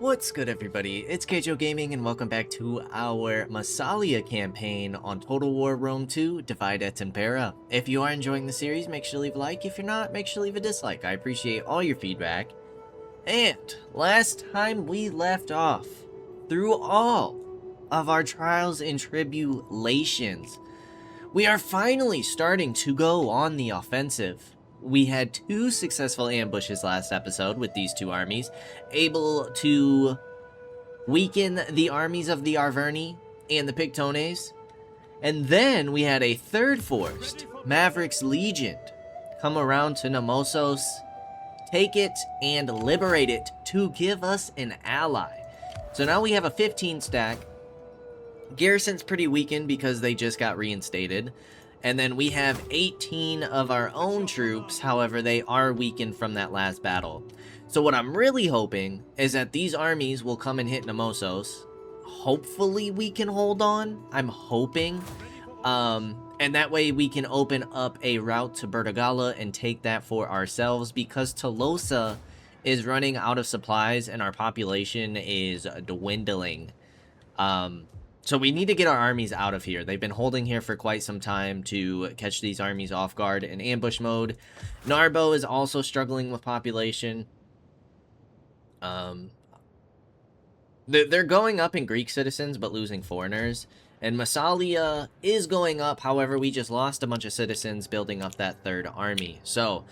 What's good, everybody? It's Kaige-O Gaming, and welcome back to our Massalia campaign on Total War Rome 2, Divide et Impera. If you are enjoying the series, make sure to leave a like. If you're not, make sure to leave a dislike. I appreciate all your feedback. And last time we left off, through all of our trials and tribulations, we are finally starting to go on the offensive. We had 2 successful ambushes last episode with these 2 armies, able to weaken the armies of the Averni and the Pictones. And then we had a 3rd force, Maverick's Legion, come around to Nemosos, take it, and liberate it to give us an ally. So now we have a 15 stack. Garrison's pretty weakened because they just got reinstated. And then we have 18 of our own troops, however, they are weakened from that last battle. So what I'm really hoping is that these armies will come and hit Nemosos. Hopefully we can hold on. I'm hoping. And that way we can open up a route to Bertigala and take that for ourselves, because Tolosa is running out of supplies and our population is dwindling. So we need to get our armies out of here. They've been holding here for quite some time to catch these armies off guard in ambush mode. Narbo is also struggling with population. They're going up in Greek citizens, but losing foreigners. And Massalia is going up. However, we just lost a bunch of citizens building up that 3rd army. So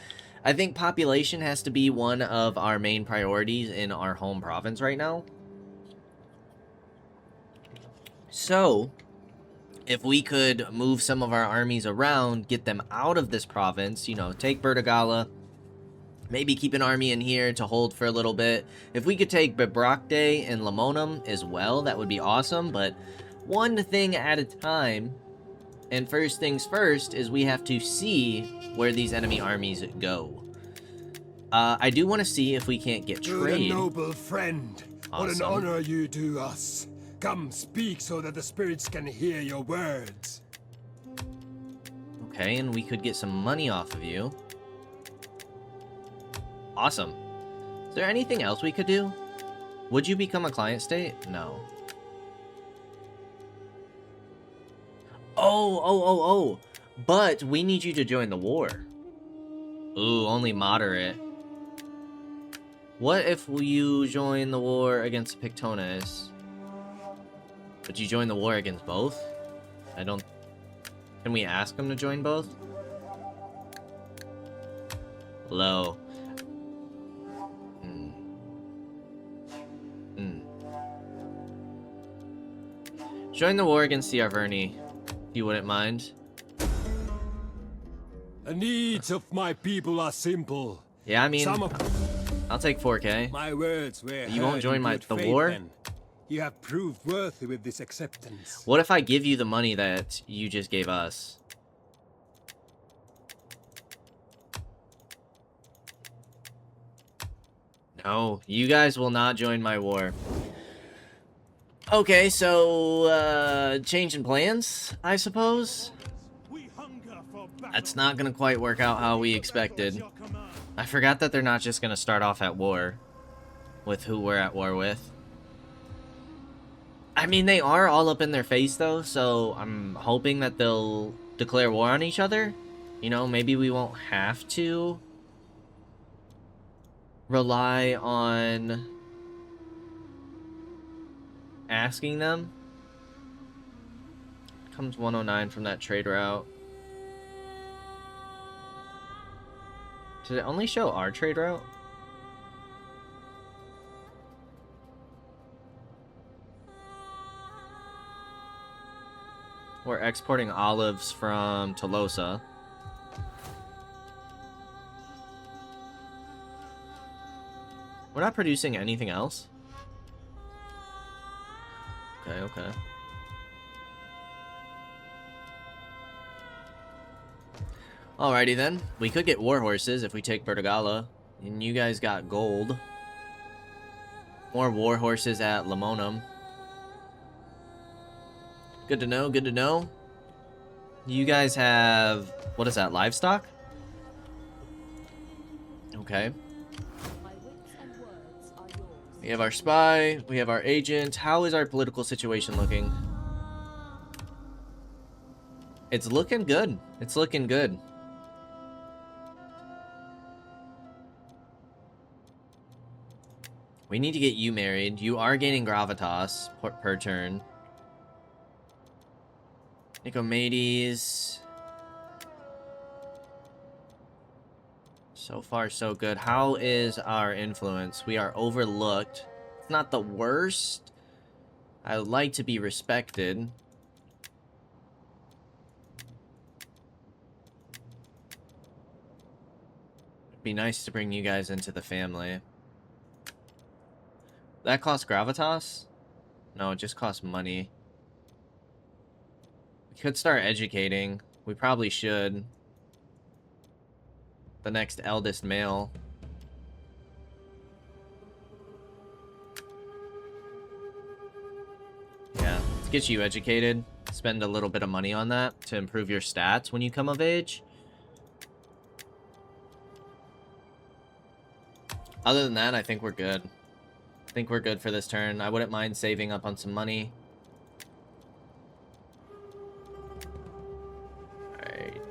I think population has to be one of our main priorities in our home province right now. So, if we could move some of our armies around, get them out of this province, you know, take Bertigala, maybe keep an army in here to hold for a little bit. If we could take Bibracte and Lamonum as well, that would be awesome, but one thing at a time. And first things first is we have to see where these enemy armies go. I do want to see if we can't get trade. Good noble friend, what an honor you do us. Come, speak so that the spirits can hear your words. Okay, and we could get some money off of you. Awesome. Is there anything else we could do? Would you become a client state? No. Oh. But we need you to join the war. Ooh, only moderate. What if you join the war against Pictones? But you join the war against both? I don't... Can we ask them to join both? Low. Join the war against the Averni, if you wouldn't mind. The needs of my people are simple. Yeah, I mean, I'll take 4K. My words were You won't join the war? Then. You have proved worthy with this acceptance. What if I give you the money that you just gave us? No, you guys will not join my war. Okay, so, change in plans, I suppose? That's not gonna quite work out how we expected. I forgot that they're not just gonna start off at war with who we're at war with. I mean, they are all up in their face, though, so I'm hoping that they'll declare war on each other. You know, maybe we won't have to rely on asking them. Comes 109 from that trade route. Did it only show our trade route? We're exporting olives from Tolosa. We're not producing anything else? Okay. Alrighty then. We could get war horses if we take Bertigala. And you guys got gold. More war horses at Lamonum. Good to know, good to know. You guys have... What is that, livestock? Okay. We have our spy. We have our agent. How is our political situation looking? It's looking good. It's looking good. We need to get you married. You are gaining gravitas per turn. Nicomedes. So far, so good. How is our influence? We are overlooked. It's not the worst. I would like to be respected. It'd be nice to bring you guys into the family. That costs gravitas? No, it just costs money. We could start educating. We probably should. The next eldest male. Yeah, let's get you educated. Spend a little bit of money on that to improve your stats when you come of age. Other than that, I think we're good. I think we're good for this turn. I wouldn't mind saving up on some money. Alright.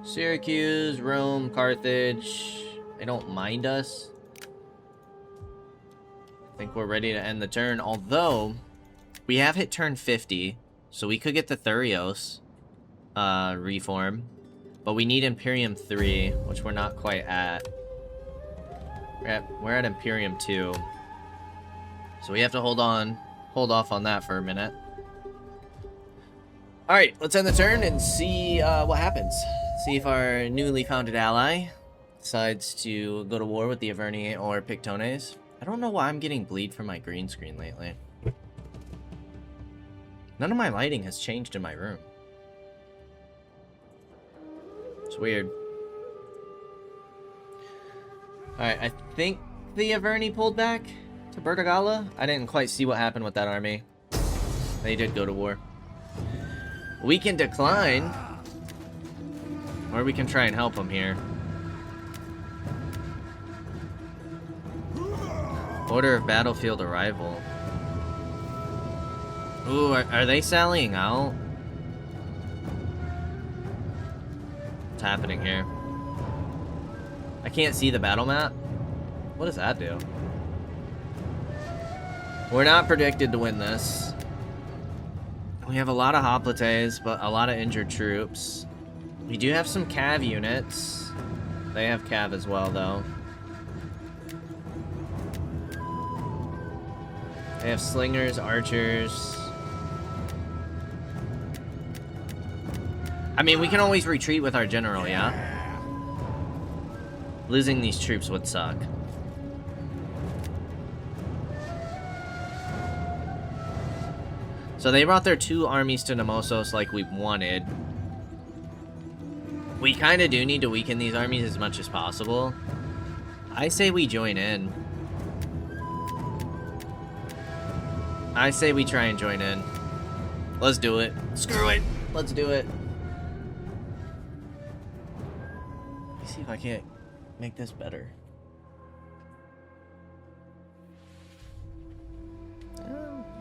Syracuse, Rome, Carthage. They don't mind us. I think we're ready to end the turn. Although, we have hit turn 50. So we could get the Thurios reform. But we need Imperium 3, which we're not quite at. We're at Imperium 2. So we have to hold off on that for a minute. Alright, let's end the turn and see what happens. See if our newly founded ally decides to go to war with the Averni or Pictones. I don't know why I'm getting bleed from my green screen lately. None of my lighting has changed in my room. It's weird. Alright, I think the Averni pulled back to Bertagala. I didn't quite see what happened with that army. They did go to war. We can decline. Or we can try and help them here. Order of battlefield arrival. Ooh, are they sallying out? What's happening here? I can't see the battle map. What does that do? We're not predicted to win this. We have a lot of hoplites, but a lot of injured troops. We do have some cav units. They have cav as well, though. They have slingers, archers. I mean, we can always retreat with our general, yeah? Losing these troops would suck. So they brought their 2 armies to Nemosos like we wanted. We kind of do need to weaken these armies as much as possible. I say we join in. I say we try and join in. Let's do it. Screw it. Let's do it. Let me see if I can't make this better.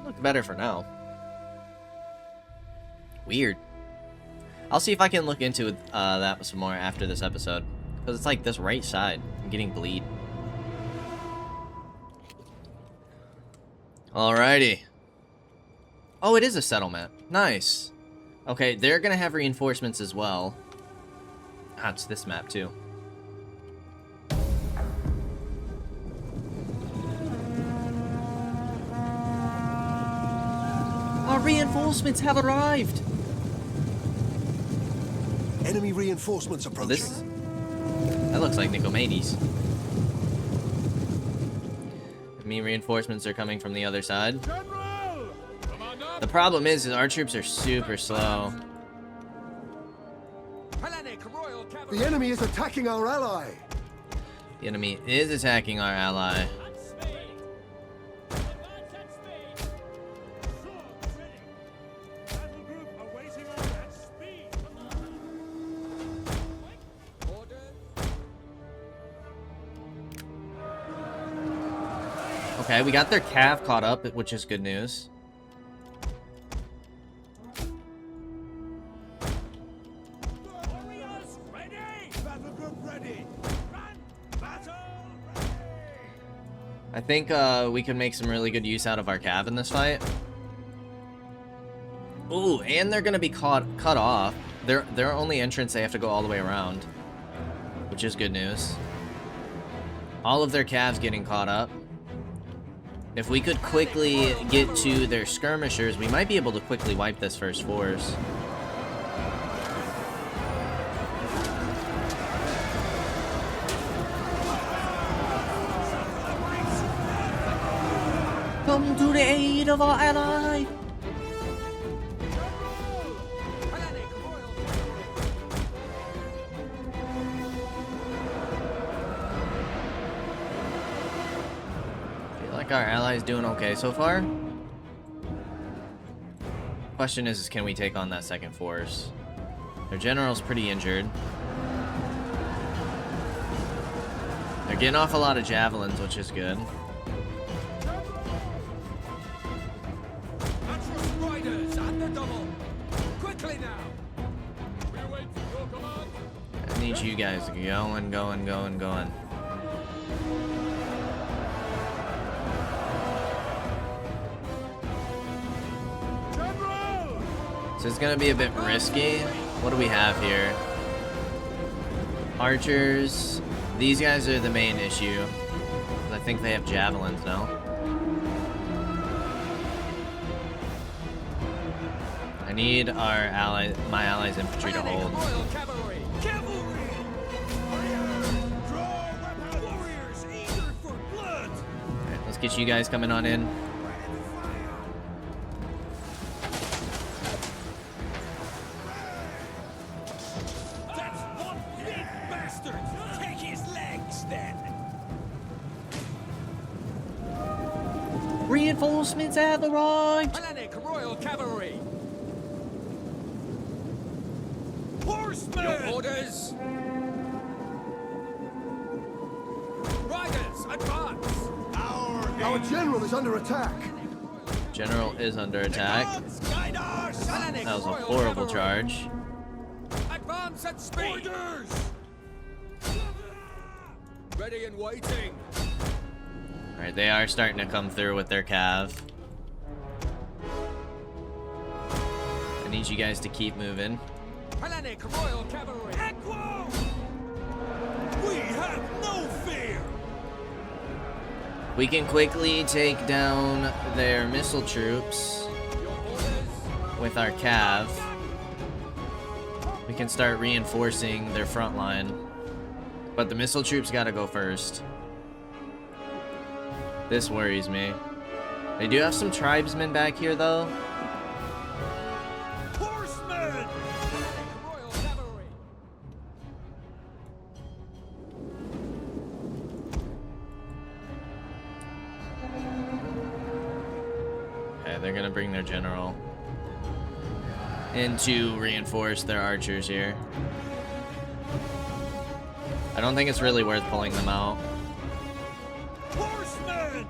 Look better for now. Weird. I'll see if I can look into that some more after this episode. Because it's like this right side. I'm getting bleed. Alrighty. Oh, it is a settlement. Nice. Okay, they're going to have reinforcements as well. Ah, it's this map too. Our reinforcements have arrived. Enemy reinforcements approaching. That looks like Nicomedes. Enemy reinforcements are coming from the other side. The problem is our troops are super slow. The enemy is attacking our ally. The enemy is attacking our ally. Okay, we got their cav caught up, which is good news. Warriors ready! Battle group ready! Run! Battle ready! I think we can make some really good use out of our cav in this fight. Ooh, and they're gonna be cut off. Their only entrance, they have to go all the way around, which is good news. All of their calves getting caught up. If we could quickly get to their skirmishers, we might be able to quickly wipe this first force. Come to the aid of our ally! Our allies doing okay so far. Question is can we take on that second force? Their general's pretty injured. They're getting off a lot of javelins, which is good. I need you guys going. So it's gonna be a bit risky. What do we have here? Archers. These guys are the main issue. I think they have javelins now. I need our my allies' infantry to hold. Alright, let's get you guys coming on in. Reinforcements have arrived! Royal Cavalry! Horsemen! Your orders! Riders, advance! Our general is under attack! General is under attack. That was a horrible charge. Advance at speed! Orders! Ready and waiting! Alright, they are starting to come through with their cav. I need you guys to keep moving. Hellenic Royal Cavalry! Equo! We have no fear! We can quickly take down their missile troops Your orders! with our cav. We can start reinforcing their front line. But the missile troops gotta go first. This worries me. They do have some tribesmen back here, though. Horsemen! Royal Cavalry! Okay, they're gonna bring their general in to reinforce their archers here. I don't think it's really worth pulling them out. Horsemen!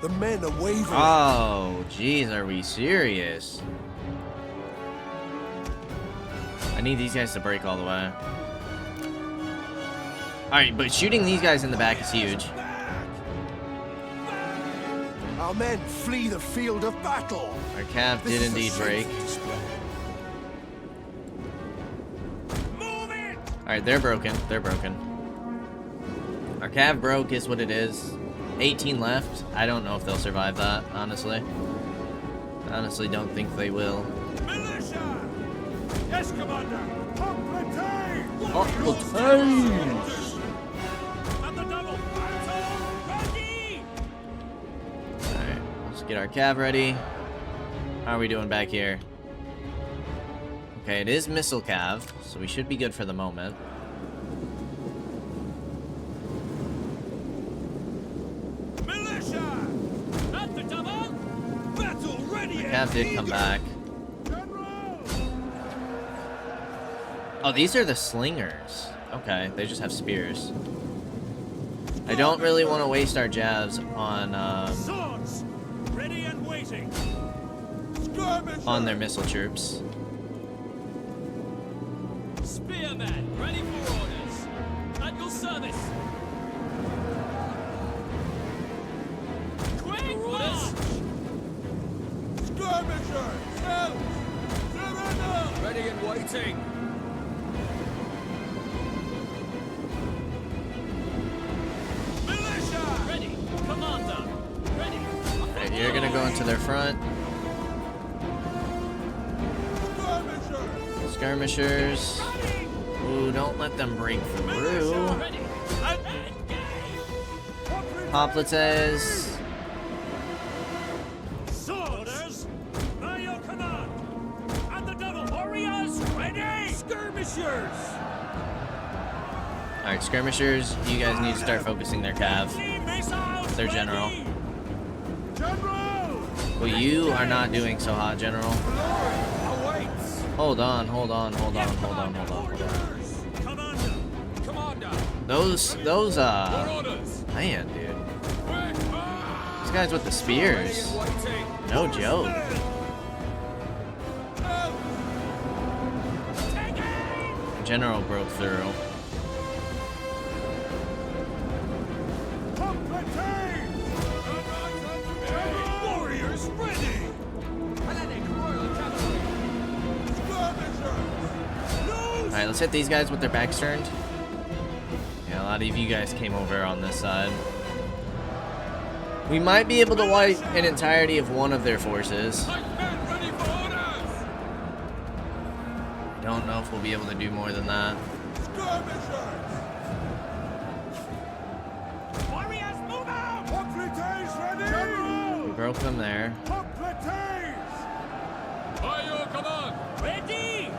The men are wavering. Oh, jeez, are we serious? I need these guys to break all the way. Alright, but shooting these guys in the back is huge. Our men flee the field of battle. Our cav did indeed break. Move it! Alright, they're broken. They're broken. Our cav broke is what it is. 18 left. I don't know if they'll survive that, honestly. I honestly don't think they will. Militia! Yes, Commander! Complete! At the double! Battle ready! Alright, let's get our cav ready. How are we doing back here? Okay, it is missile cav, so we should be good for the moment. Militia! At the double! Battle ready! Cav did come back. General! Oh, these are the slingers. Okay, they just have spears. I don't really want to waste our jabs on Swords, ready and waiting. on their missile troops. Spearmen, ready for orders. At your service. Quick orders. Skirmishers! Help! Surrender! Ready and waiting. Militia! Ready. Commander. Ready. Alright, you're gonna go into their front. Skirmishers! Skirmishers. Ooh, don't let them break through. Ready. Hoplites. Swords, by your command. And the double warriors ready. Skirmishers. Alright, skirmishers, you guys need to start focusing their cav. Missiles Their general. ready. General. Well, you are not doing so hot, General. Awaits. Hold on, hold on, hold on, hold on, hold on, hold on. Commander. Commander. Those, For orders. man, dude. Quick march. These guys with the Ready spears. and waiting. No joke. General broke through. Warriors ready. Hellenic Royal Cavalry. Alright, let's hit these guys with their backs turned. Yeah, a lot of you guys came over on this side. We might be able to wipe an entirety of one of their forces. Pikemen ready for orders. Don't know if we'll be able to do more than that. Warriors move out. We broke them there. By your command. Ready.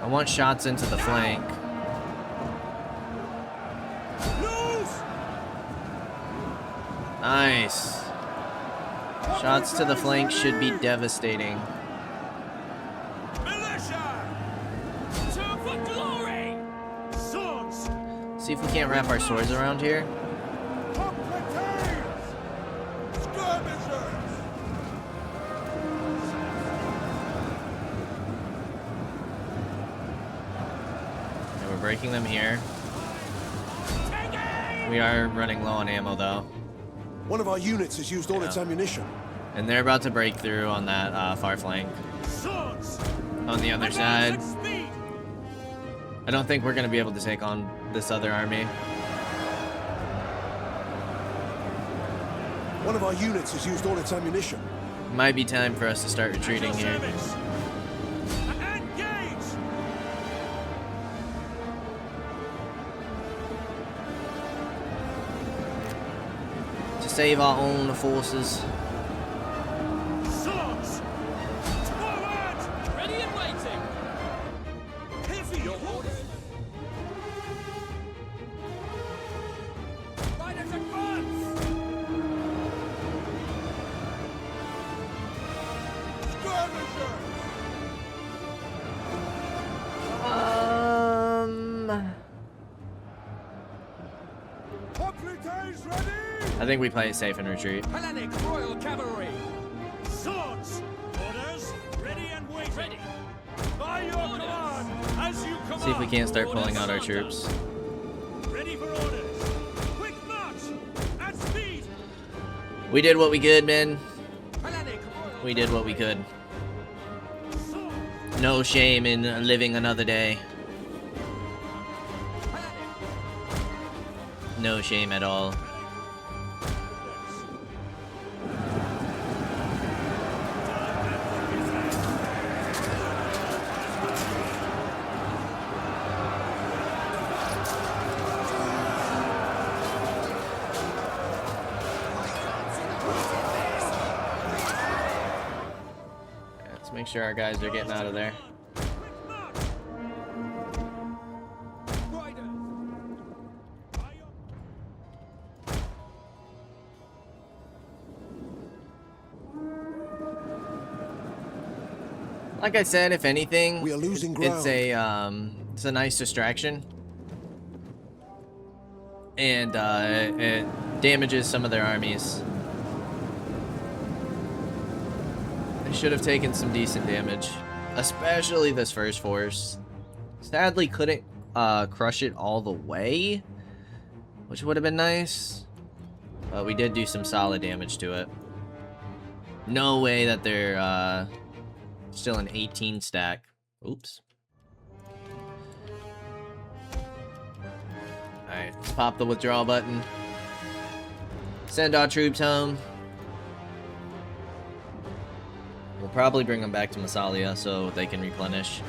I want shots into the flank. Loose. Nice. Shots to the flank should be devastating. Militia. Turn for glory. Swords. See if we can't wrap our swords around here. Okay, we're breaking them here. We are running low on ammo though. One of our units has used all its Yeah. ammunition. And they're about to break through on that far flank. Swords. On the other side. At speed. I don't think we're going to be able to take on this other army. One of our units has used all its ammunition. Might be time for us to start retreating At your here. service. Engage. To save our own forces. Swords. Forward. Ready and waiting. Heavy. Your orders. Riders advance. I think we play it safe and retreat. Hellenic Royal Cavalry. Swords. Orders. Ready and waiting. Ready. By your command. As you command. See if we can't start pulling out our troops. Ready for orders. Quick march. At speed. We did what we could, man. Hellenic Royal We did what we could. Swords. No shame in living another day. No shame at all. Let's make sure our guys are getting out of there. Quick march. Riders. By your Like I said, if anything, We are losing ground. it's a nice distraction. And it damages some of their armies. They should have taken some decent damage, especially this first force. Sadly, couldn't crush it all the way, which would have been nice. But we did do some solid damage to it. No way that they're still an 18 stack. Oops. Alright, let's pop the withdrawal button. Send our troops home. We'll probably bring them back to Massalia so they can replenish.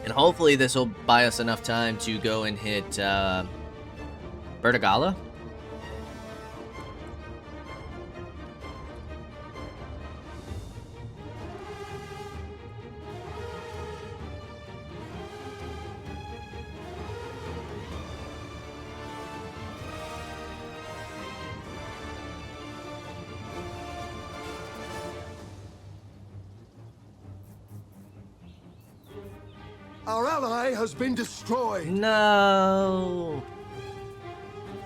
And hopefully this will buy us enough time to go and hit Bertigala. Our ally has been destroyed. No,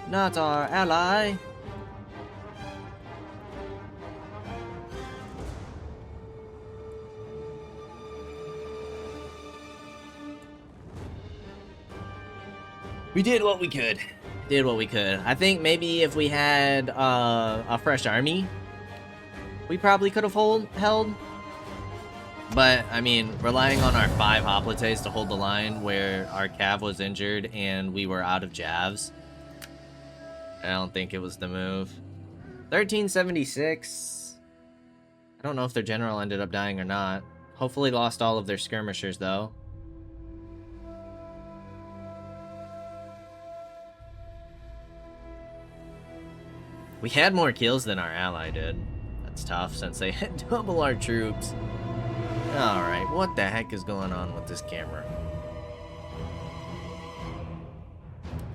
not our ally. We did what we could. Did what we could. I think maybe if we had a fresh army, we probably could have held. But, I mean, relying on our 5 hoplites to hold the line where our cav was injured and we were out of javs, I don't think it was the move. 1376. I don't know if their general ended up dying or not. Hopefully lost all of their skirmishers, though. We had more kills than our ally did. That's tough since they had double our troops. Alright, what the heck is going on with this camera?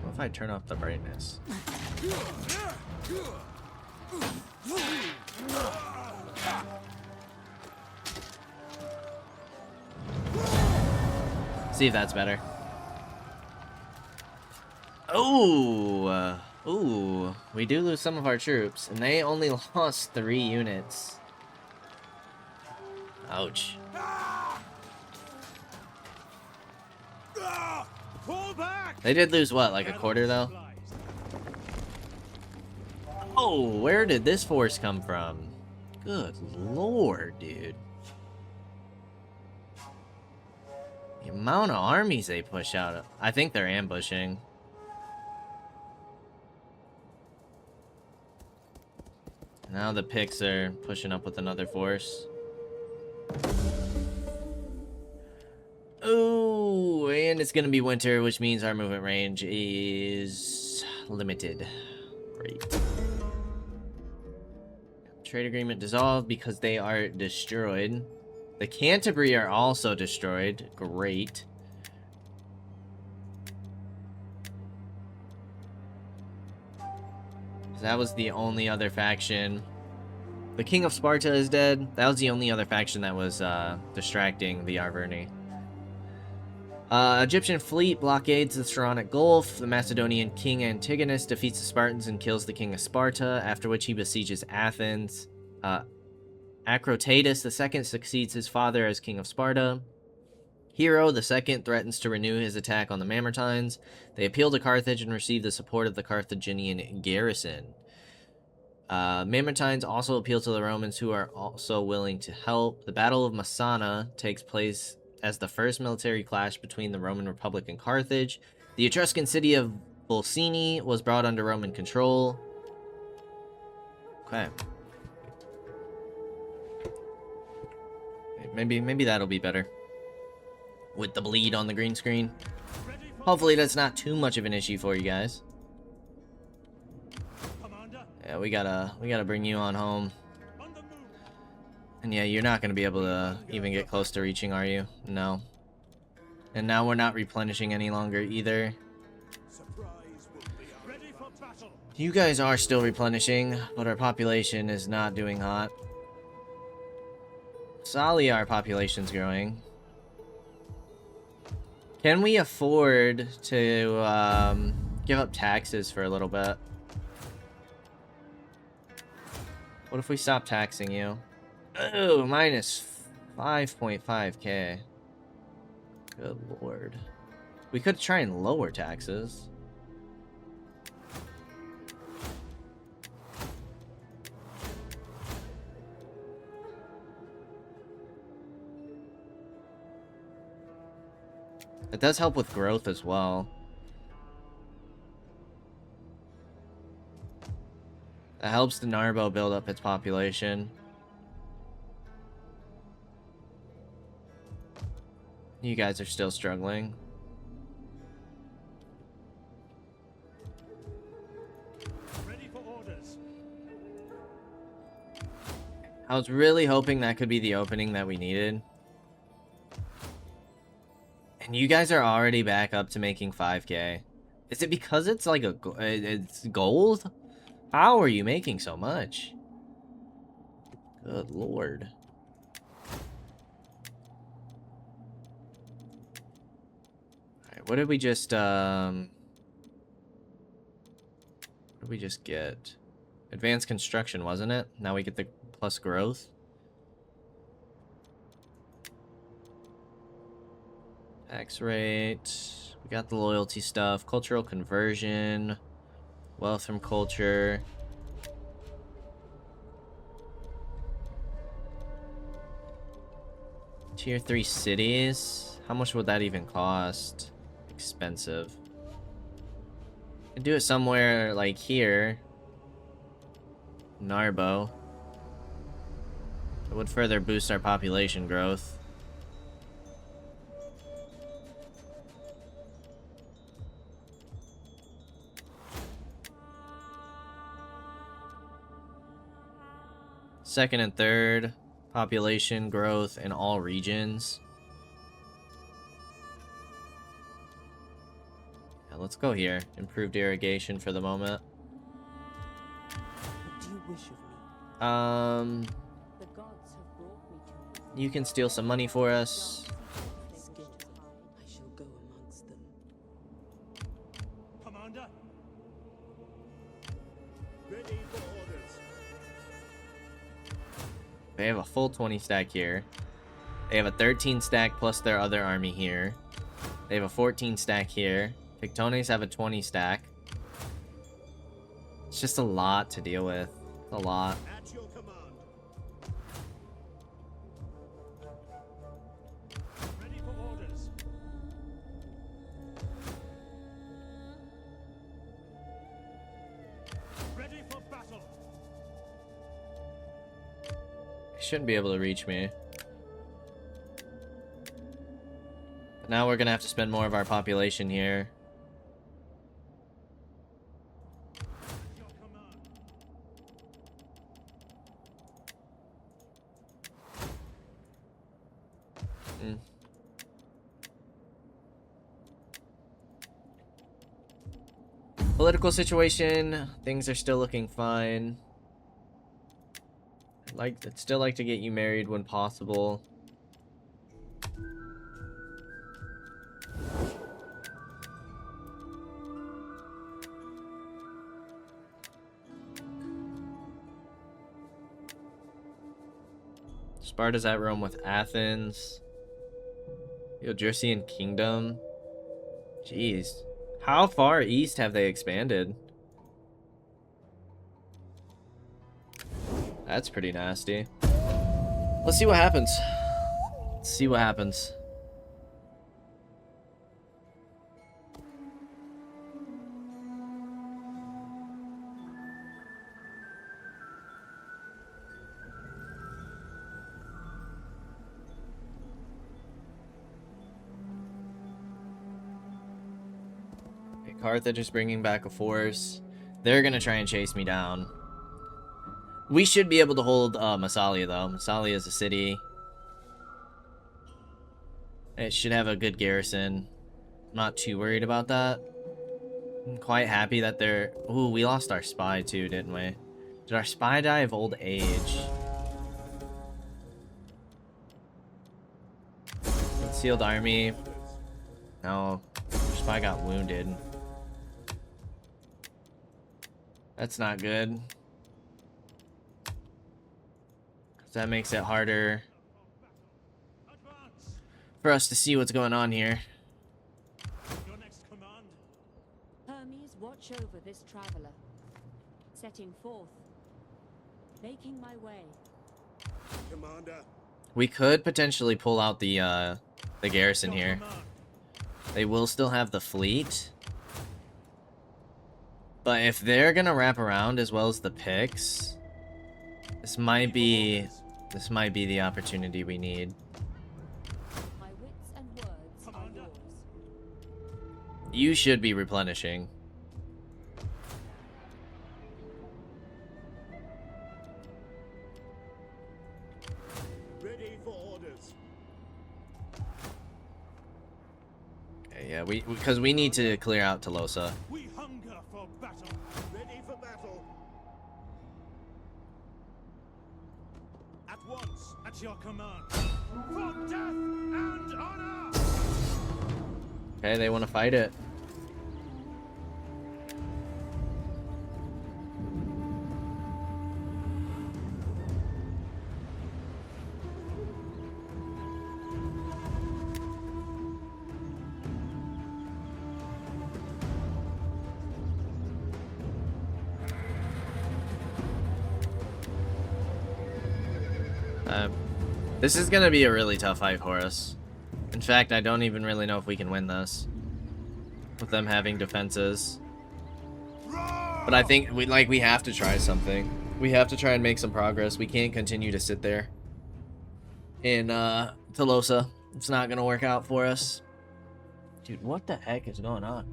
What if I turn off the brightness? See if that's better. Oh, ooh, we do lose some of our troops, and they only lost 3 units. Ouch. They did lose what, like a quarter though? Oh, where did this force come from? Good lord, dude. The amount of armies they push out. I think they're ambushing. Now the Picts are pushing up with another force. Oh, and it's gonna be winter, which means our movement range is limited. Great. Trade agreement dissolved because they are destroyed. The Canterbury are also destroyed. Great. That was the only other faction. The King of Sparta is dead. That was the only other faction that was distracting the Averni. Egyptian fleet blockades the Saronic Gulf. The Macedonian king Antigonus defeats the Spartans and kills the king of Sparta, after which he besieges Athens. Acrotatus II succeeds his father as king of Sparta. Hero II threatens to renew his attack on the Mamertines. They appeal to Carthage and receive the support of the Carthaginian garrison. Mamertines also appeal to the Romans, who are also willing to help. The Battle of Messana takes place as the first military clash between the Roman Republic and Carthage. The Etruscan city of Volsini was brought under Roman control. Okay. Maybe that'll be better. With the bleed on the green screen. Hopefully that's not too much of an issue for you guys. Yeah, we gotta bring you on home. And yeah, you're not gonna be able to even get close to reaching, are you? No. And now we're not replenishing any longer either. You guys are still replenishing, but our population is not doing hot. Massalia, our population's growing. Can we afford to give up taxes for a little bit? What if we stop taxing you? Oh, minus 5.5k. Good lord. We could try and lower taxes. It does help with growth as well. It helps the Narbo build up its population. You guys are still struggling. Ready for orders. I was really hoping that could be the opening that we needed. And you guys are already back up to making 5k. Is it because it's like it's gold? How are you making so much? Good lord. Alright, what did we just get? Advanced construction, wasn't it? Now we get the plus growth. Tax rate. We got the loyalty stuff. Cultural conversion. Wealth from culture. Tier 3 cities. How much would that even cost? Expensive. Could do it somewhere like here. Narbo. It would further boost our population growth. Second and third population growth in all regions. Yeah, let's go here. Improved irrigation for the moment. What do you wish of me? The gods have brought me to You can steal some money for us. I shall go amongst them. Commander. Ready for orders. They have a full 20 stack here. They have a 13 stack plus their other army here. They have a 14 stack here. Pictones have a 20 stack. It's just a lot to deal with. A lot. At your command. Ready for orders. Ready for battle. They shouldn't be able to reach me. But now we're gonna have to spend more of our population here. At your command. Political situation, things are still looking fine. I'd still like to get you married when possible. Sparta's at Rome with Athens. Yo, Jerseyan Kingdom. Jeez. How far east have they expanded? That's pretty nasty. Let's see what happens. Let's see what happens. Carthage is bringing back a force. They're gonna try and chase me down. We should be able to hold Massalia, though. Massalia is a city. It should have a good garrison. I'm not too worried about that. I'm quite happy that they're... Ooh, we lost our spy, too, didn't we? Did our spy die of old age? Concealed army. No. Spy got wounded. That's not good. That makes it harder for us to see what's going on here. Your next command. Hermes, watch over this traveler. Setting forth. Making my way. Commander. We could potentially pull out the garrison Your here. command. They will still have the fleet. But if they're gonna wrap around as well as the picks, this might be the opportunity we need. My wits and words are yours. You should be replenishing. Ready for orders. Okay, yeah, because we need to clear out Tolosa. We hunger for battle. Ready for battle. At once, at your command. For death and honor! Okay, they want to fight it. This is gonna be a really tough fight for us. In fact, I don't even really know if we can win this with them having defenses. But I think we have to try something. We have to try and make some progress. We can't continue to sit there in Tolosa. It's not gonna work out for us. Dude, what the heck is going on?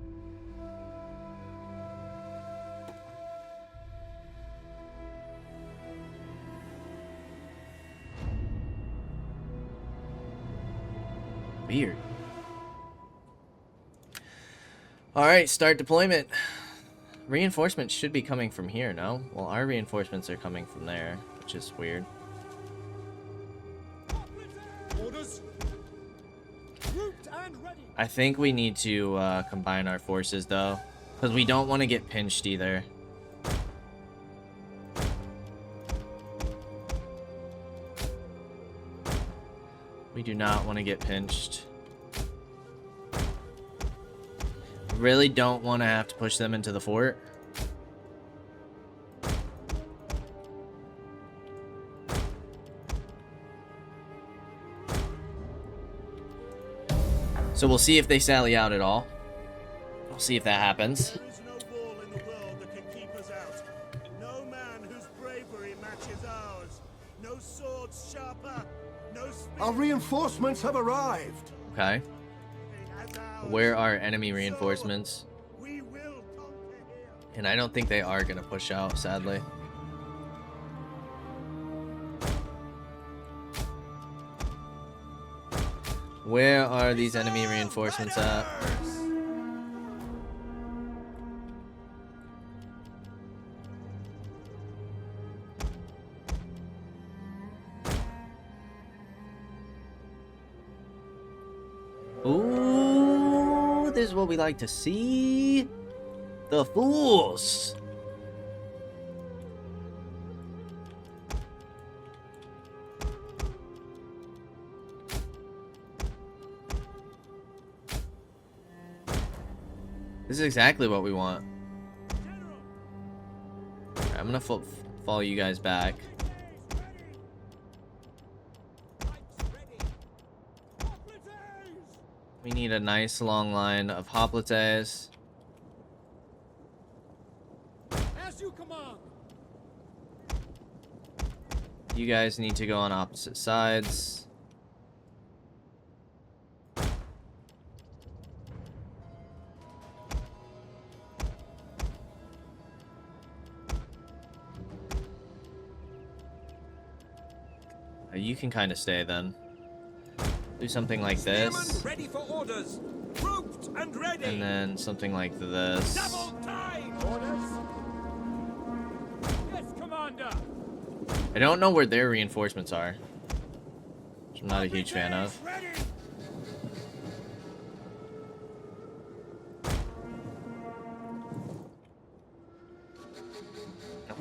Weird. Alright, start deployment. Reinforcements should be coming from here, no? Well, our reinforcements are coming from there, which is weird. Orders. Grouped and ready. I think we need to combine our forces, though. Because we don't want to get pinched, either. We do not want to get pinched. Really don't want to have to push them into the fort. So we'll see if they sally out at all. We'll see if that happens. There is no wall in the world that can keep us out. No man whose bravery matches ours. No swords sharper. No spear Our reinforcements have arrived. Okay. as ours. Where are enemy reinforcements? We will conquer here. And I don't think they are going to push out, sadly. Where are these enemy reinforcements at? Ooh, this is what we like to see. The fools. This is exactly what we want. Alright, I'm gonna follow you guys back. We need a nice long line of hoplites. As you command. You guys need to go on opposite sides. You can kind of stay then. Do something like this. Ready for orders. Grouped and ready. And then something like this. Double time. Orders. Yes, Commander. I don't know where their reinforcements are, which I'm not a huge fan of. Ready.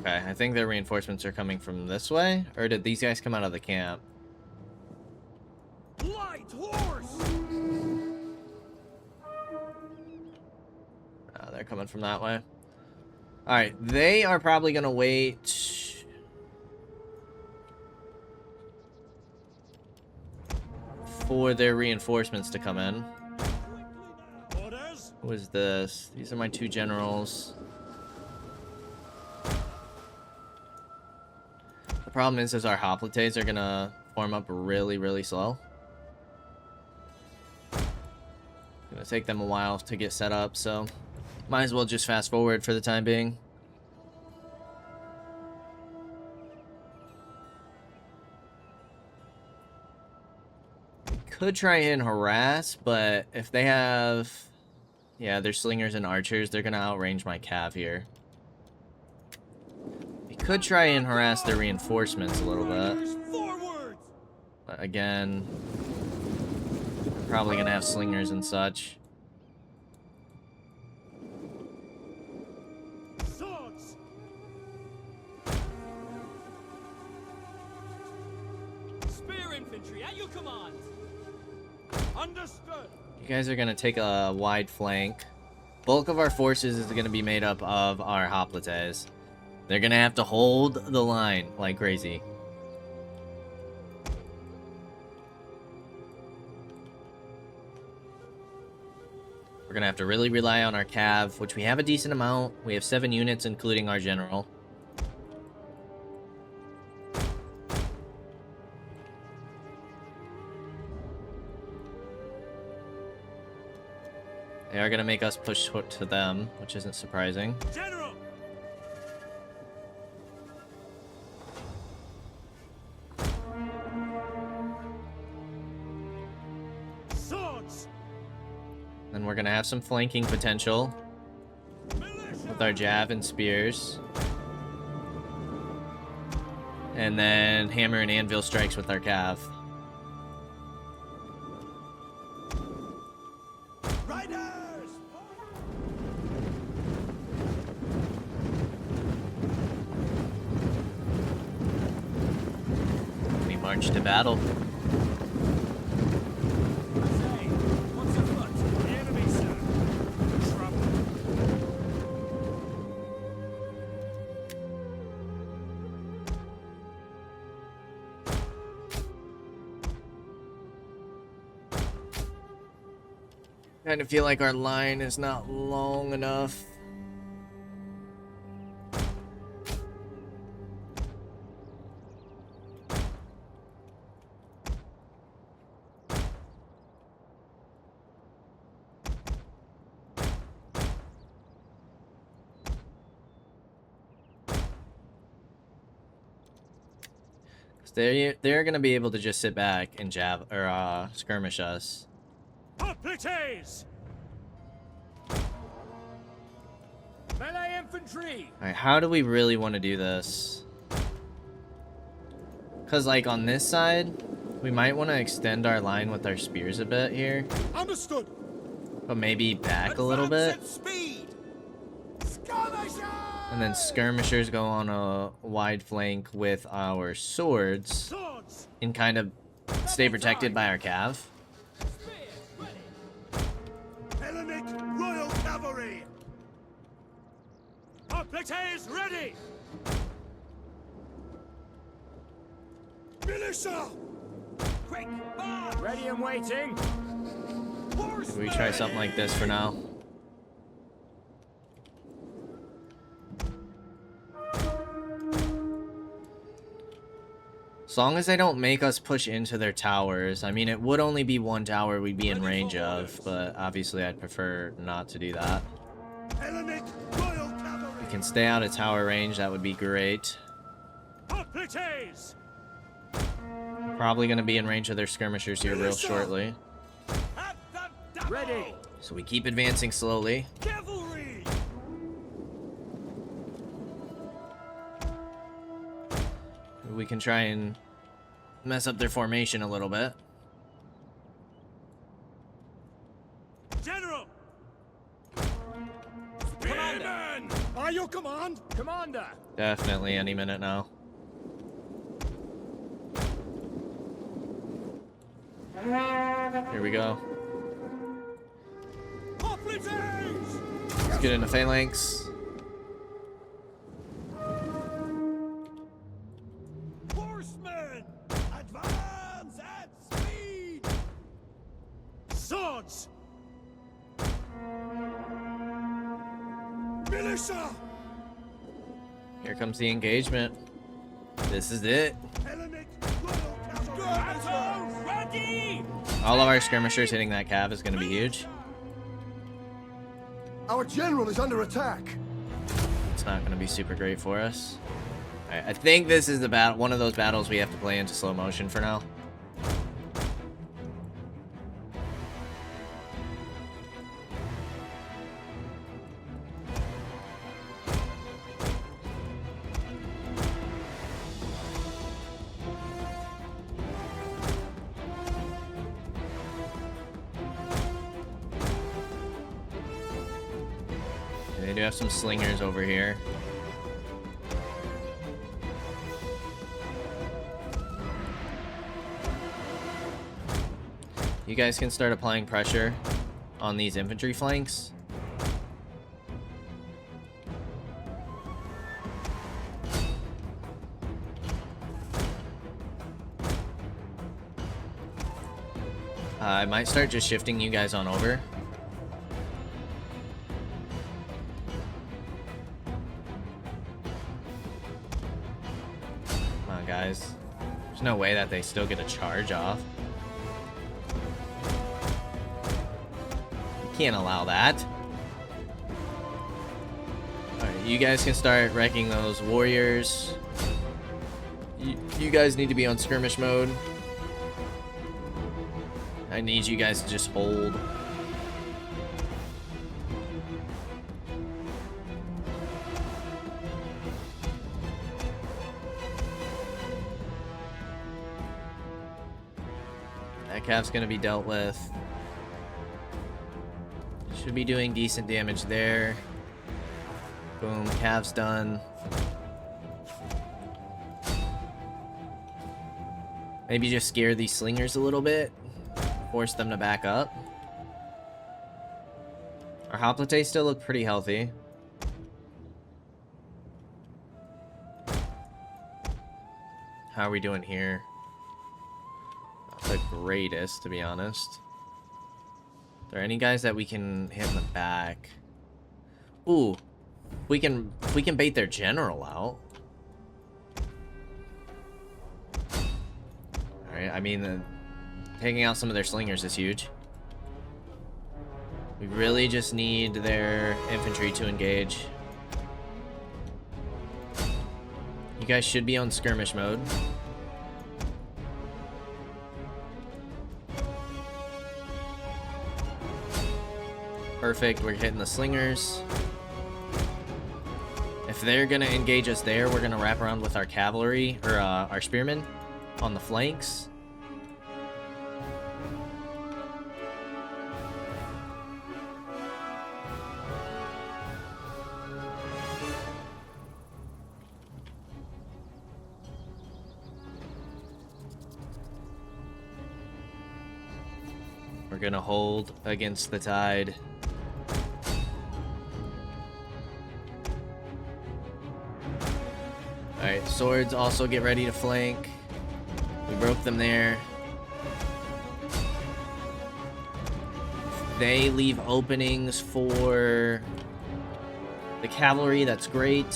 Okay, I think their reinforcements are coming from this way, or did these guys come out of the camp? Light horse! They're coming from that way. Alright, they are probably gonna wait for their reinforcements to come in. Orders? Who is this? These are my two generals. The problem is our hoplites are gonna form up really, really slow. Gonna take them a while to get set up, so might as well just fast forward for the time being. We could try and harass, but if they have, yeah, they're slingers and archers, they're gonna outrange my cav here. We could try and harass their reinforcements a little bit. Forward! But again, probably gonna have slingers and such. Swords! Spear infantry at your command. Understood! You guys are gonna take a wide flank. Bulk of our forces is gonna be made up of our hoplites. They're gonna have to hold the line like crazy. We're gonna have to really rely on our cav, which we have a decent amount. We have 7 units, including our general. They are gonna make us push to them, which isn't surprising. General! Swords! Then we're gonna have some flanking potential with our jav and spears. And then hammer and anvil strikes with our cav. Riders! We march to battle. Say, what's afoot? The enemy, sir. Trouble. Kind of feel like our line is not long enough. They're gonna be able to just sit back and jab or skirmish us. Hoplites! Melee infantry! Alright, how do we really want to do this? Because, like, on this side, we might want to extend our line with our spears a bit here. Understood! But maybe back a little bit. Advance at speed! Skirmishers! And then skirmishers go on a wide flank with our swords. Swords! And kind of stay protected by our cav. Hellenic Royal Cavalry! Hoplites ready! Militia! Quick! Bar! Ready and waiting! We try something like this for now. As long as they don't make us push into their towers. I mean, it would only be one tower we'd be in range of, but obviously I'd prefer not to do that. Hellenic Royal Cavalry! If we can stay out of tower range, that would be great. Hoplites! Probably going to be in range of their skirmishers here real shortly. At the double! Ready! So we keep advancing slowly. Cavalry! We can try and mess up their formation a little bit. General! Commander! By your command, Commander. Definitely any minute now. Here we go. Let's get into phalanx. Horsemen, advance at speed! Swords! Militia! Here comes the engagement. This is it. Hellenic Royal Cavalry! Ready! All of our skirmishers hitting that cav is going to be huge. Our general is under attack. It's not going to be super great for us. Alright, I think this is the one of those battles we have to play into slow motion for now. They do have some slingers over here. You guys can start applying pressure on these infantry flanks. I might start just shifting you guys on over. Come on, guys. There's no way that they still get a charge off. You can't allow that. Alright, you guys can start wrecking those warriors. You guys need to be on skirmish mode. I need you guys to just hold. That cav's gonna be dealt with. Should be doing decent damage there. Boom, cav's done. Maybe just scare these slingers a little bit. Force them to back up. Our hoplites still look pretty healthy. How are we doing here? Not the greatest, to be honest. Are there any guys that we can hit in the back? Ooh, we can bait their general out. All right, I mean, taking out some of their slingers is huge. We really just need their infantry to engage. You guys should be on skirmish mode. Perfect, we're hitting the slingers. If they're gonna engage us there, we're gonna wrap around with our cavalry, or our spearmen on the flanks. We're gonna hold against the tide. Alright, swords also get ready to flank. We broke them there. They leave openings for the cavalry, that's great.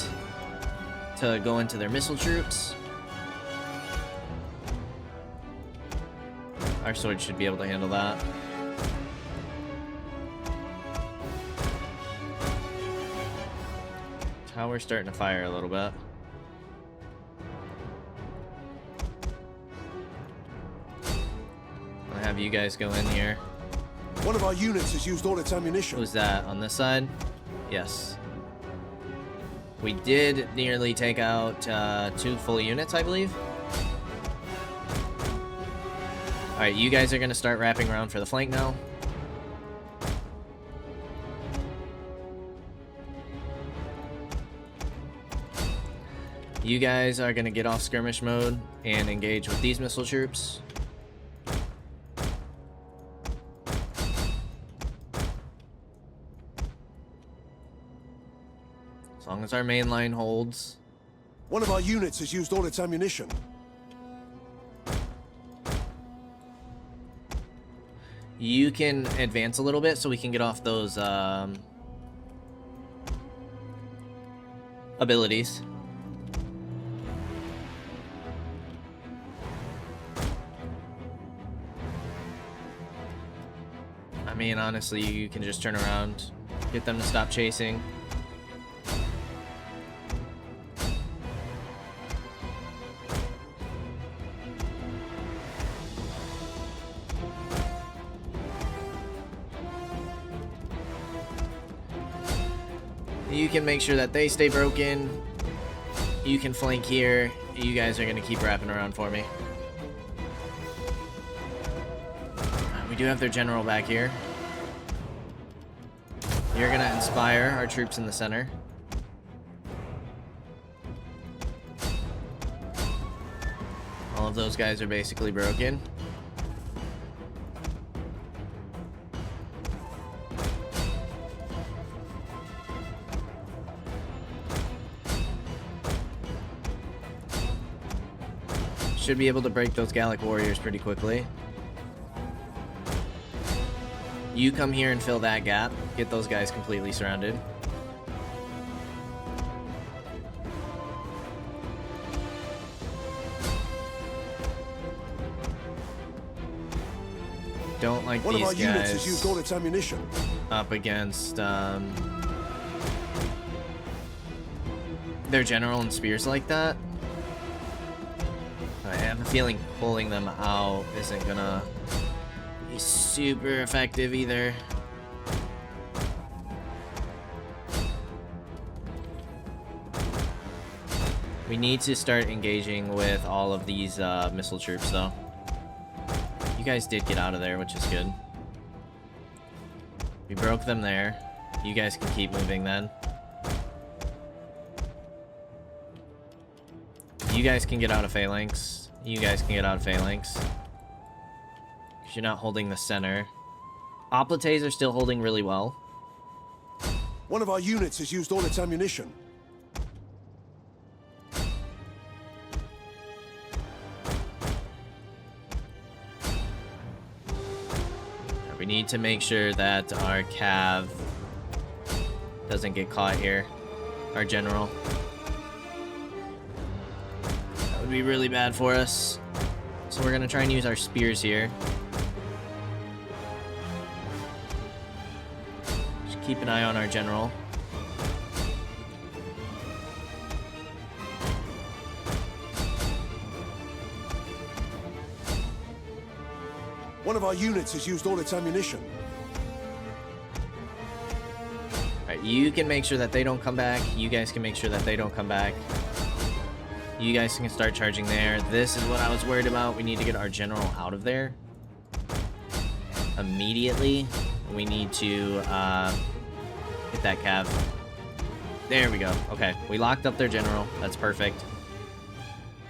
To go into their missile troops. Our swords should be able to handle that. Tower's starting to fire a little bit. I'll have you guys go in here. One of our units has used all its ammunition. Was that on this side? Yes. We did nearly take out 2 full units, I believe. Alright, you guys are going to start wrapping around for the flank now. You guys are gonna get off skirmish mode and engage with these missile troops. As long as our main line holds. One of our units has used all its ammunition. You can advance a little bit so we can get off those abilities. I mean, honestly, you can just turn around, get them to stop chasing. You can make sure that they stay broken. You can flank here. You guys are going to keep wrapping around for me. We do have their general back here. You're going to inspire our troops in the center. All of those guys are basically broken. Should be able to break those Gallic warriors pretty quickly. You come here and fill that gap. Get those guys completely surrounded. Don't like One of these our units guys has used all its ammunition. up against their general and spears like that. I have a feeling pulling them out isn't gonna be super effective either. We need to start engaging with all of these missile troops though. You guys did get out of there, which is good. We broke them there. You guys can keep moving then. You guys can get out of phalanx. You guys can get out of phalanx. Because you're not holding the center. Oplites are still holding really well. One of our units has used all its ammunition. We need to make sure that our cav doesn't get caught here. Our general. That would be really bad for us. So we're gonna try and use our spears here. Just keep an eye on our general. One of our units has used all its ammunition. Alright, you can make sure that they don't come back. You guys can make sure that they don't come back. You guys can start charging there. This is what I was worried about. We need to get our general out of there immediately. We need to hit that cav. There we go. Okay, we locked up their general. That's perfect.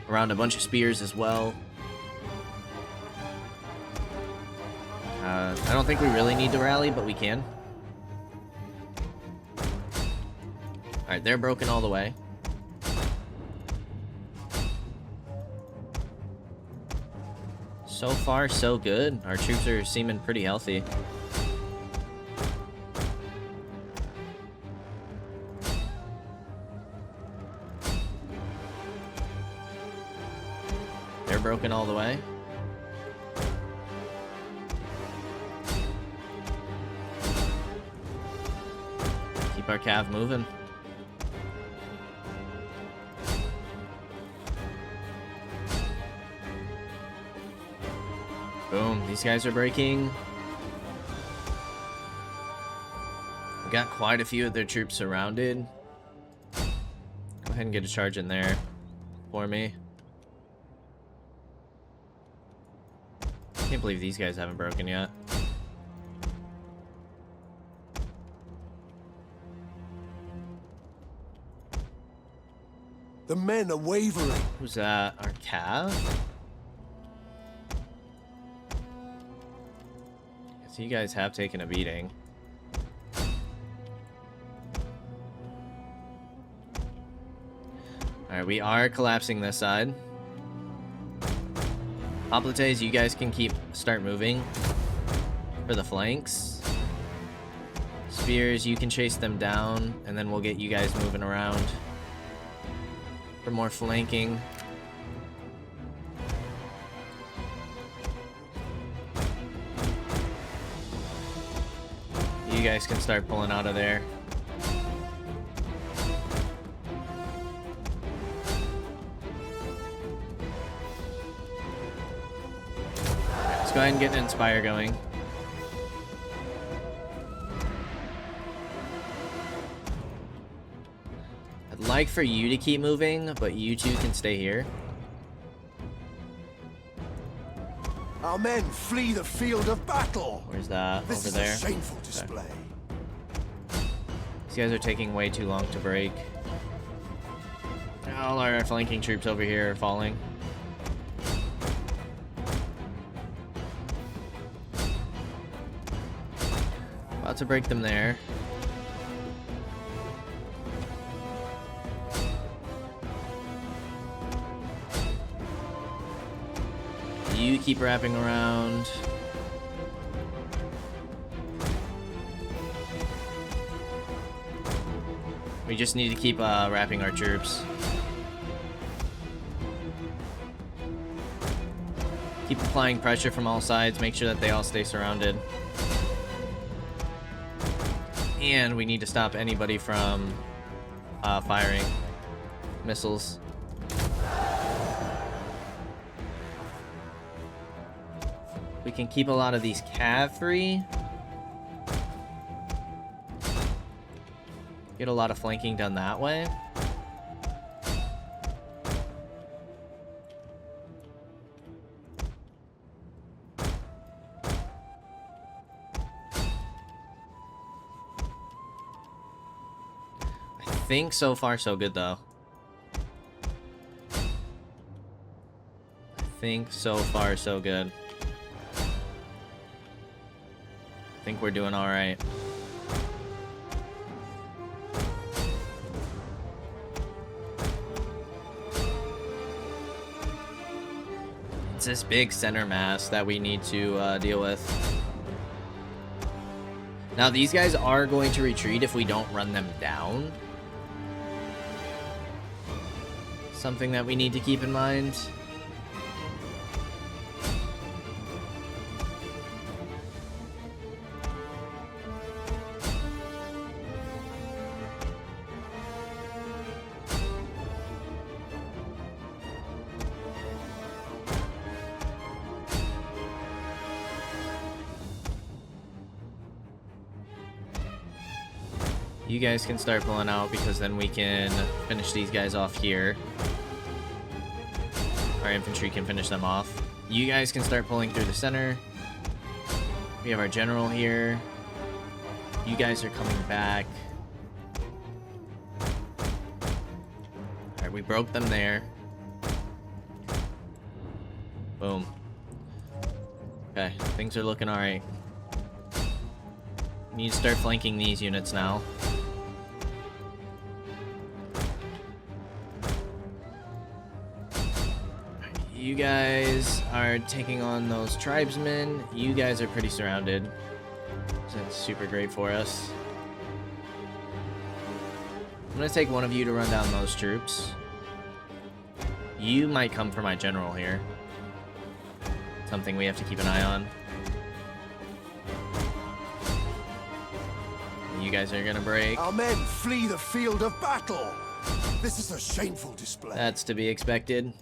Around a bunch of spears as well. I don't think we really need to rally, but we can. Alright, they're broken all the way. So far, so good. Our troops are seeming pretty healthy. They're broken all the way. Keep our cav moving. Boom, these guys are breaking. We got quite a few of their troops surrounded. Go ahead and get a charge in there for me. Can't believe these guys haven't broken yet. The men are wavering. Who's that? Our Cav? So you guys have taken a beating. Alright, we are collapsing this side. Hoplites, you guys can start moving for the flanks. Spears, you can chase them down, and then we'll get you guys moving around for more flanking. You guys can start pulling out of there. Let's go ahead and get an Inspire going. I'd like for you to keep moving, but you two can stay here. Our men flee the field of battle. Where's that? This Over is there. a shameful display. These guys are taking way too long to break. All our flanking troops over here are falling. About to break them there. You keep wrapping around. We just need to keep wrapping our troops. Keep applying pressure from all sides. Make sure that they all stay surrounded. And we need to stop anybody from firing missiles. We can keep a lot of these cav free. Get a lot of flanking done that way. I think so far so good though. I think so far so good. I think we're doing all right. It's this big center mass that we need to deal with. Now these guys are going to retreat if we don't run them down. Something that we need to keep in mind. You guys can start pulling out because then we can finish these guys off here. Our infantry can finish them off. You guys can start pulling through the center. We have our general here. You guys are coming back. Alright, we broke them there. Boom. Okay, things are looking alright. Need to start flanking these units now. You guys are taking on those tribesmen. You guys are pretty surrounded. So that's super great for us. I'm gonna take one of you to run down those troops. You might come for my general here. Something we have to keep an eye on. You guys are gonna break. Our men flee the field of battle. This is a shameful display. That's to be expected,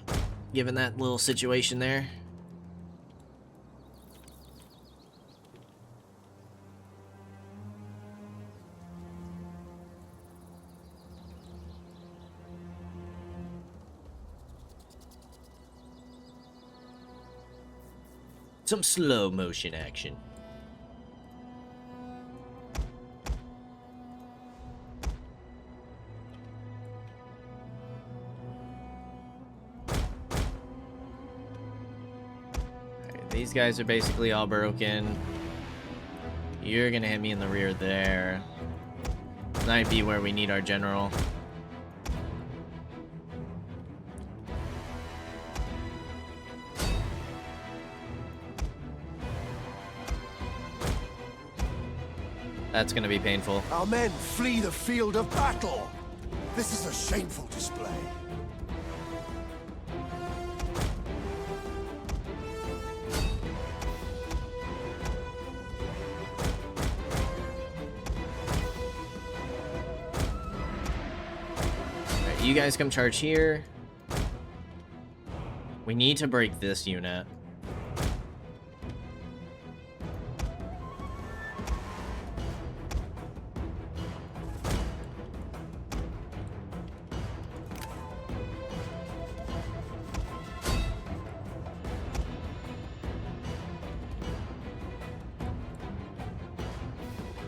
given that little situation there. Some slow motion action. These guys are basically all broken. You're gonna hit me in the rear there. Might be where we need our general. That's gonna be painful. Our men flee the field of battle. This is a shameful display. Alright, you guys come charge here. We need to break this unit.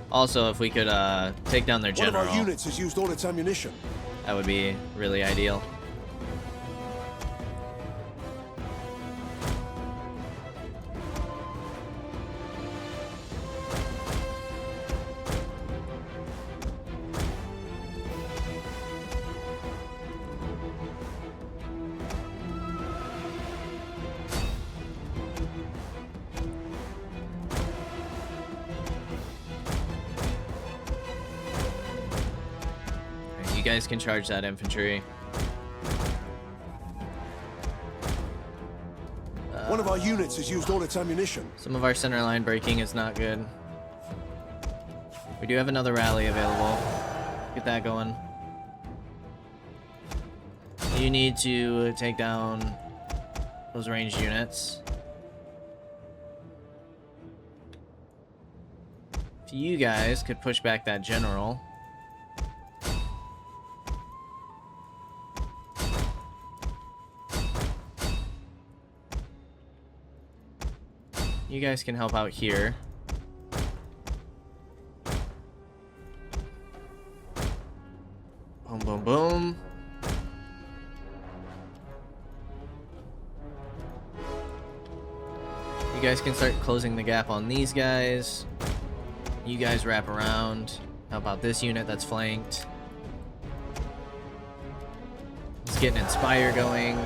Also, if we could take down their One of general, our units has used all its ammunition. that would be really ideal. You guys can charge that infantry. One of our units has used all its ammunition. Some of our center line breaking is not good. We do have another rally available. Get that going. You need to take down those ranged units. If you guys could push back that general. You guys can help out here. Boom, boom, boom. You guys can start closing the gap on these guys. You guys wrap around. Help out this unit that's flanked. Let's get an Inspire going.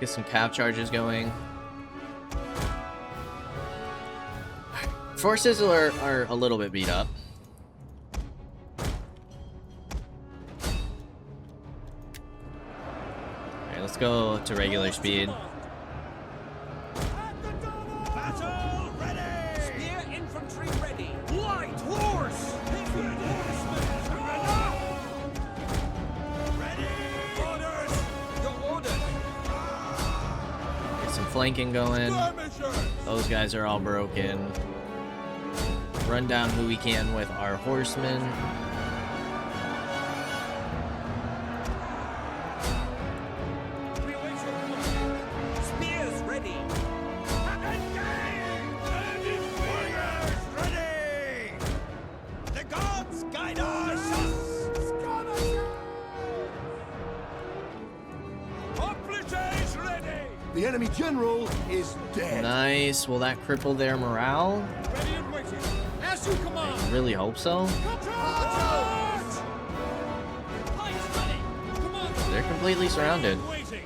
Get some cap charges going. Forces are a little bit beat up. Alright, let's go to regular speed. Battle ready! Spear infantry ready. Light horse! Ready! Orders! Your order. Get some flanking going. Skirmishers! Those guys are all broken. Run down who we can with our horsemen. We await your order. Spears ready. Warriors ready! The gods guide us! Hoplites ready! The enemy general is dead. Nice. Will that cripple their morale? Ready and waiting. As you command. I really hope so. Pipes ready. Command. They're completely surrounded. Waiting.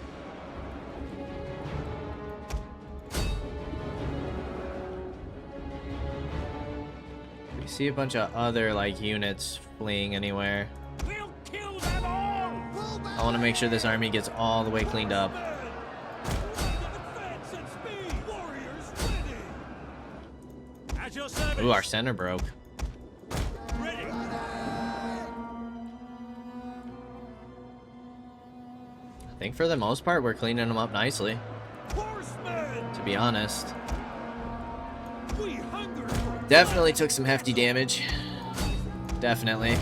We see a bunch of other like units fleeing anywhere. We'll kill them all. I want to make sure this army gets all the way cleaned up. Advance and speed! Warriors ready! At your service! Ooh, our center broke. Ready! I think for the most part we're cleaning them up nicely, Horsemen! to be honest. We hunger for Definitely took some hefty damage. Definitely.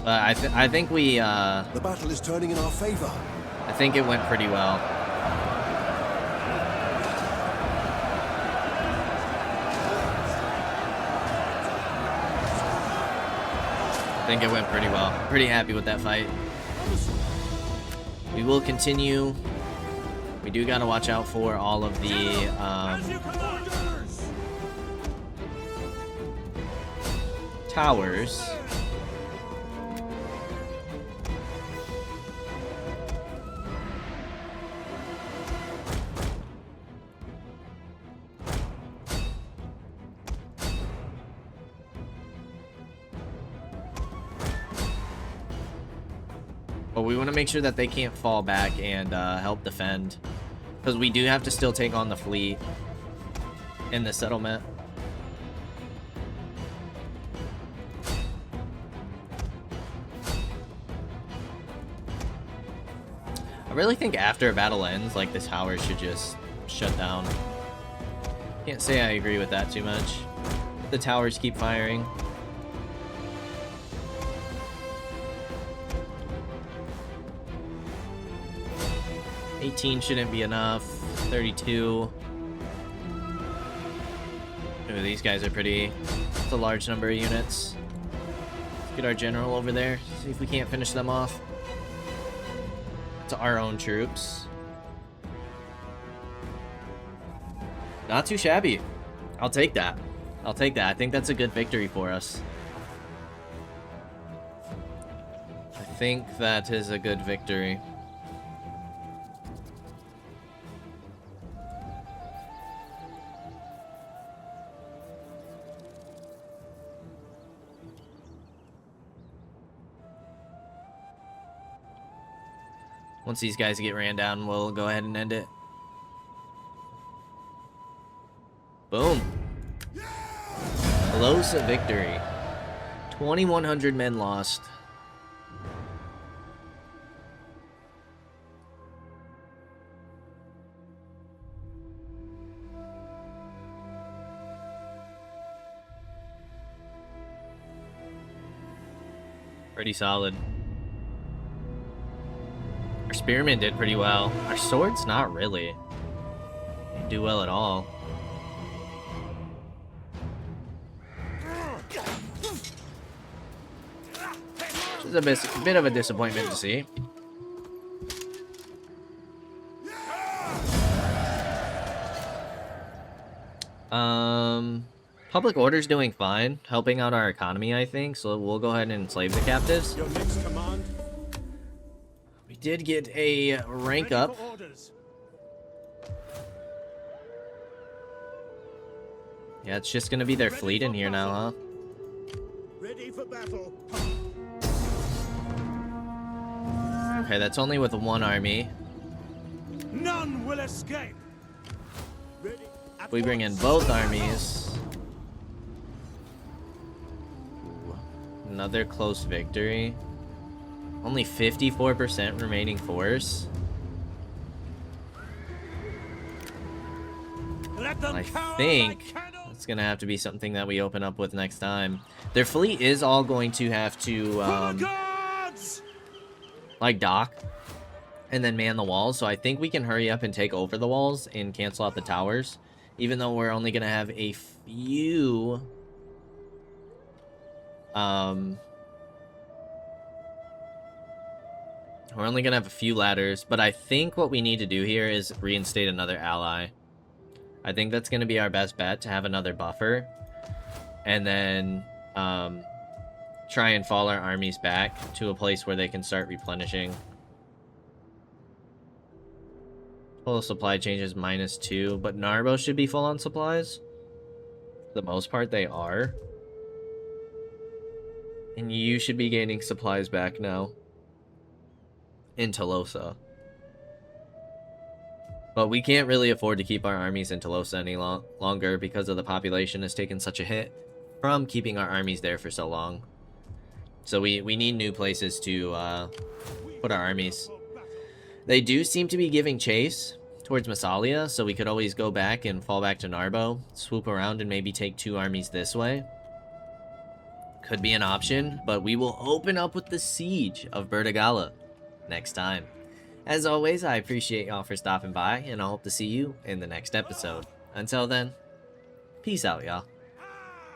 But I think we The battle is turning in our favor. I think it went pretty well. I think it went pretty well. Pretty happy with that fight. We will continue. We do gotta watch out for all of the towers. But we want to make sure that they can't fall back and help defend. Because we do have to still take on the fleet in the settlement. I really think after a battle ends, like, the towers should just shut down. Can't say I agree with that too much. The towers keep firing. $18 shouldn't be enough. 32. Ooh, these guys are pretty... It's a large number of units. Let's get our general over there. See if we can't finish them off. To our own troops. Not too shabby. I'll take that. I'll take that. I think that's a good victory for us. I think that is a good victory. Once these guys get ran down, we'll go ahead and end it. Boom. Close a victory. 2,100 men lost. Pretty solid. Our spearmen did pretty well. Our swords, not really. Didn't do well at all. Which is a bit of a disappointment to see. Public order's doing fine, helping out our economy, I think. So we'll go ahead and enslave the captives. Your next command. We did get a rank up. Yeah, it's just gonna be their fleet in here now, huh? Ready for battle. Okay, that's only with one army. None will escape. Ready. If we bring in both armies. Another close victory. Only 54% remaining force. I think it's gonna have to be something that we open up with next time. Their fleet is all going to have to like dock and then man the walls, so I think we can hurry up and take over the walls and cancel out the towers, even though we're only gonna have a few we're only gonna have a few ladders, but I think what we need to do here is reinstate another ally. I think that's gonna be our best bet, to have another buffer, and then try and fall our armies back to a place where they can start replenishing. Total supply changes -2, but Narbo should be full on supplies. For the most part, they are. And you should be gaining supplies back now in Tolosa. But we can't really afford to keep our armies in Tolosa any longer because of the population has taken such a hit from keeping our armies there for so long. So we need new places to put our armies. They do seem to be giving chase towards Massalia, so we could always go back and fall back to Narbo, swoop around and maybe take 2 armies this way. Could be an option, but we will open up with the siege of Bertigala next time. As always, I appreciate y'all for stopping by, and I hope to see you in the next episode. Until then, peace out, y'all.